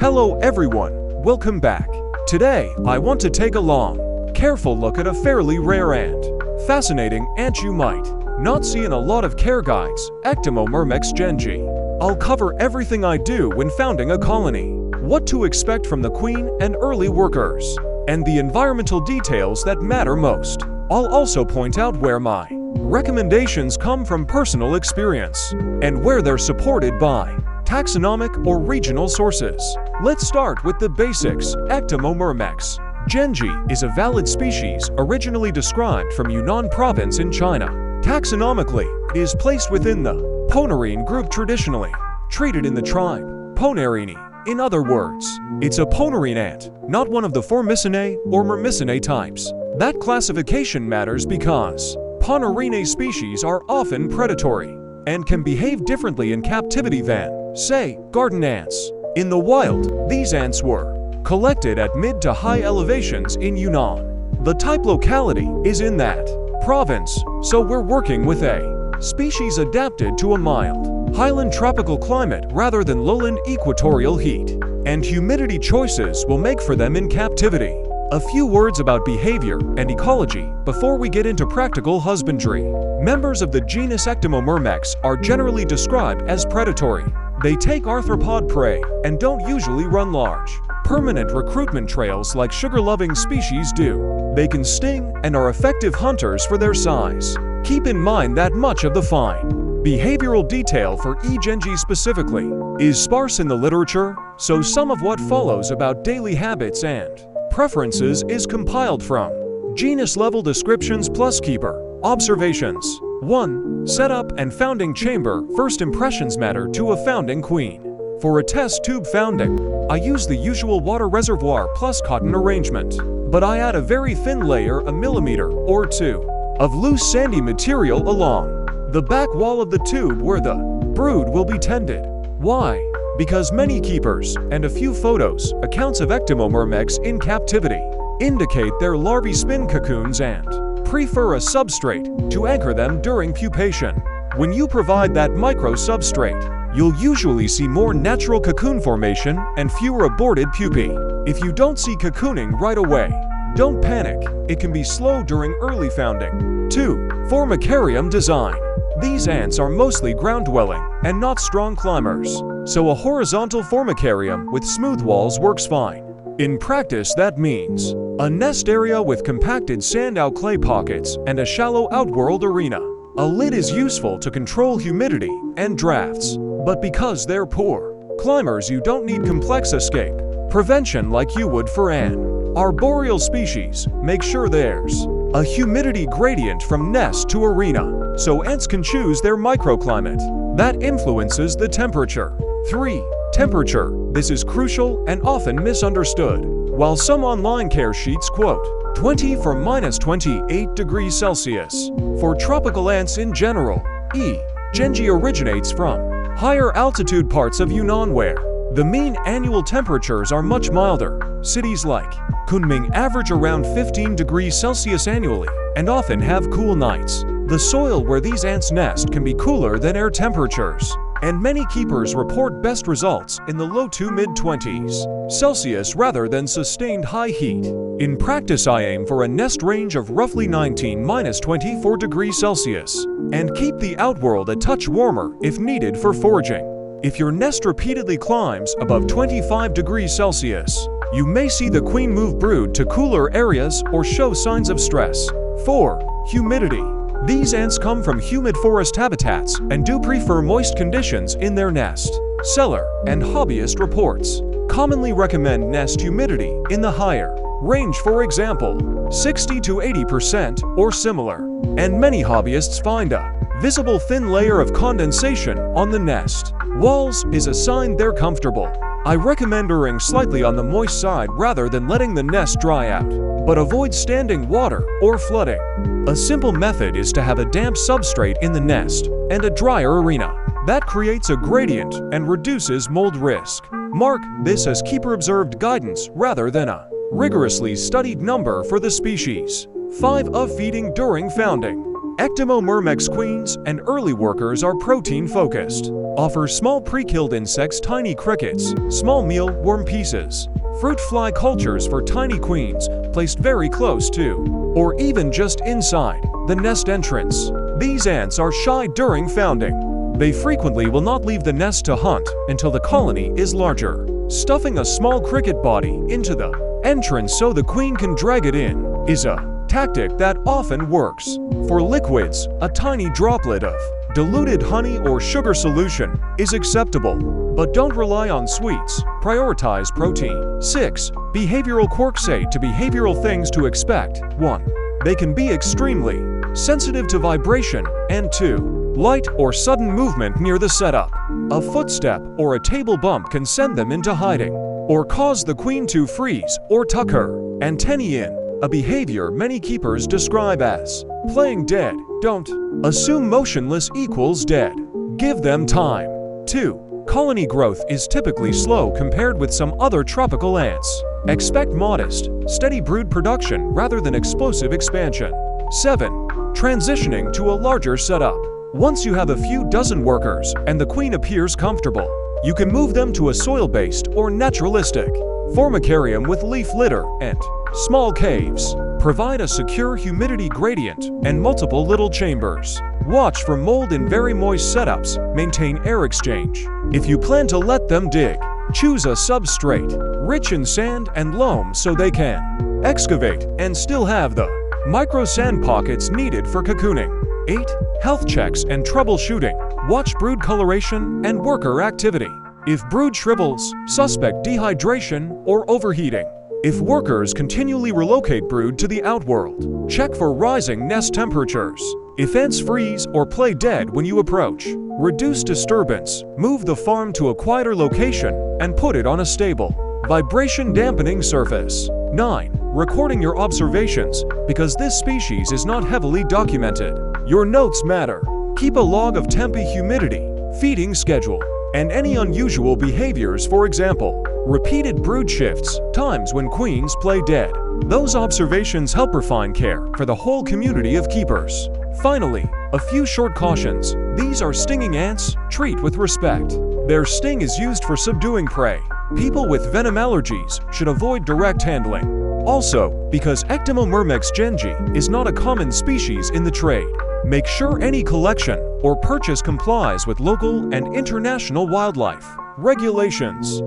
Hello everyone, welcome back. Today, I want to take a long, careful look at a fairly rare ant. Fascinating ant you might not see in a lot of care guides, Ectomomyrmex zhengi. I'll cover everything I do when founding a colony, what to expect from the queen and early workers, and the environmental details that matter most. I'll also point out where my recommendations come from personal experience, and where they're supported by taxonomic or regional sources. Let's start with the basics. Ectomomyrmex zhengi is a valid species originally described from Yunnan province in China. Taxonomically, it is placed within the Ponerine group, traditionally treated in the tribe Ponerini. In other words, it's a ponerine ant, not one of the Formicinae or Myrmicinae types. That classification matters because Ponerine species are often predatory and can behave differently in captivity than, say, garden ants. In the wild, these ants were collected at mid to high elevations in Yunnan. The type locality is in that province, so we're working with a species adapted to a mild, highland tropical climate rather than lowland equatorial heat, and humidity choices will make for them in captivity. A few words about behavior and ecology before we get into practical husbandry. Members of the genus Ectomomyrmex are generally described as predatory. They take arthropod prey and don't usually run large, permanent recruitment trails like sugar-loving species do. They can sting and are effective hunters for their size. Keep in mind that much of the fine behavioral detail for E. zhengi specifically is sparse in the literature, so some of what follows about daily habits and preferences is compiled from genus-level descriptions plus keeper observations. 1. Setup and founding chamber. First impressions matter to a founding queen. For a test tube founding, I use the usual water reservoir plus cotton arrangement, but I add a very thin layer, a millimeter or two, of loose sandy material along the back wall of the tube where the brood will be tended. Why? Because many keepers and a few photos, accounts of Ectomomyrmex in captivity, indicate their larvae spin cocoons and prefer a substrate to anchor them during pupation. When you provide that micro substrate, you'll usually see more natural cocoon formation and fewer aborted pupae. If you don't see cocooning right away, don't panic. It can be slow during early founding. 2. Formicarium design. These ants are mostly ground-dwelling and not strong climbers, so a horizontal formicarium with smooth walls works fine. In practice, that means a nest area with compacted sand-out clay pockets and a shallow outworld arena. A lid is useful to control humidity and drafts, but because they're poor climbers, you don't need complex escape prevention like you would for an arboreal species. Make sure there's a humidity gradient from nest to arena, so ants can choose their microclimate. That influences the temperature. 3. Temperature. This is crucial and often misunderstood. While some online care sheets quote 20 for -28 degrees Celsius for tropical ants in general, E. zhengi originates from higher altitude parts of Yunnan where the mean annual temperatures are much milder. Cities like Kunming average around 15 degrees Celsius annually and often have cool nights. The soil where these ants nest can be cooler than air temperatures, and many keepers report best results in the low to mid-20s Celsius rather than sustained high heat. In practice, I aim for a nest range of roughly 19–24 degrees Celsius, and keep the outworld a touch warmer if needed for foraging. If your nest repeatedly climbs above 25 degrees Celsius, you may see the queen move brood to cooler areas or show signs of stress. 4. Humidity. These ants come from humid forest habitats and do prefer moist conditions in their nest. Seller and hobbyist reports commonly recommend nest humidity in the higher range, for example, 60–80% or similar, and many hobbyists find a visible thin layer of condensation on the nest walls is a sign they're comfortable. I recommend erring slightly on the moist side rather than letting the nest dry out, but avoid standing water or flooding. A simple method is to have a damp substrate in the nest and a drier arena. That creates a gradient and reduces mold risk. Mark this as keeper-observed guidance rather than a rigorously studied number for the species. 5. Of feeding during founding. Ectomomyrmex queens and early workers are protein-focused. offer small pre-killed insects, tiny crickets, small mealworm pieces, fruit fly cultures for tiny queens placed very close to, or even just inside, the nest entrance. These ants are shy during founding. They frequently will not leave the nest to hunt until the colony is larger. Stuffing a small cricket body into the entrance so the queen can drag it in is a tactic that often works. For liquids, a tiny droplet of diluted honey or sugar solution is acceptable, but don't rely on sweets. Prioritize protein. 6. Behavioral quirks. To behavioral things to expect. 1. They can be extremely sensitive to vibration, and 2. Light or sudden movement near the setup. A footstep or a table bump can send them into hiding, or cause the queen to freeze or tuck her antennae in, a behavior many keepers describe as playing dead. Don't assume motionless equals dead. Give them time. 2. Colony growth is typically slow compared with some other tropical ants. Expect modest, steady brood production rather than explosive expansion. 7. Transitioning to a larger setup. Once you have a few dozen workers and the queen appears comfortable, you can move them to a soil-based or naturalistic formicarium with leaf litter and small caves. Provide a secure humidity gradient and multiple little chambers. Watch for mold in very moist setups. Maintain air exchange. If you plan to let them dig, choose a substrate rich in sand and loam so they can excavate and still have the micro sand pockets needed for cocooning. 8. Health checks and troubleshooting. Watch brood coloration and worker activity. If brood shrivels, suspect dehydration or overheating. If workers continually relocate brood to the outworld, check for rising nest temperatures. If ants freeze or play dead when you approach, reduce disturbance, move the farm to a quieter location, and put it on a stable, vibration dampening surface. 9. Recording your observations, because this species is not heavily documented. Your notes matter. Keep a log of tempe, humidity, feeding schedule, and any unusual behaviors, for example, repeated brood shifts, times when queens play dead. Those observations help refine care for the whole community of keepers. Finally, a few short cautions. These are stinging ants. Treat with respect. Their sting is used for subduing prey. People with venom allergies should avoid direct handling. Also, because Ectomomyrmex zhengi is not a common species in the trade, make sure any collection or purchase complies with local and international wildlife regulations.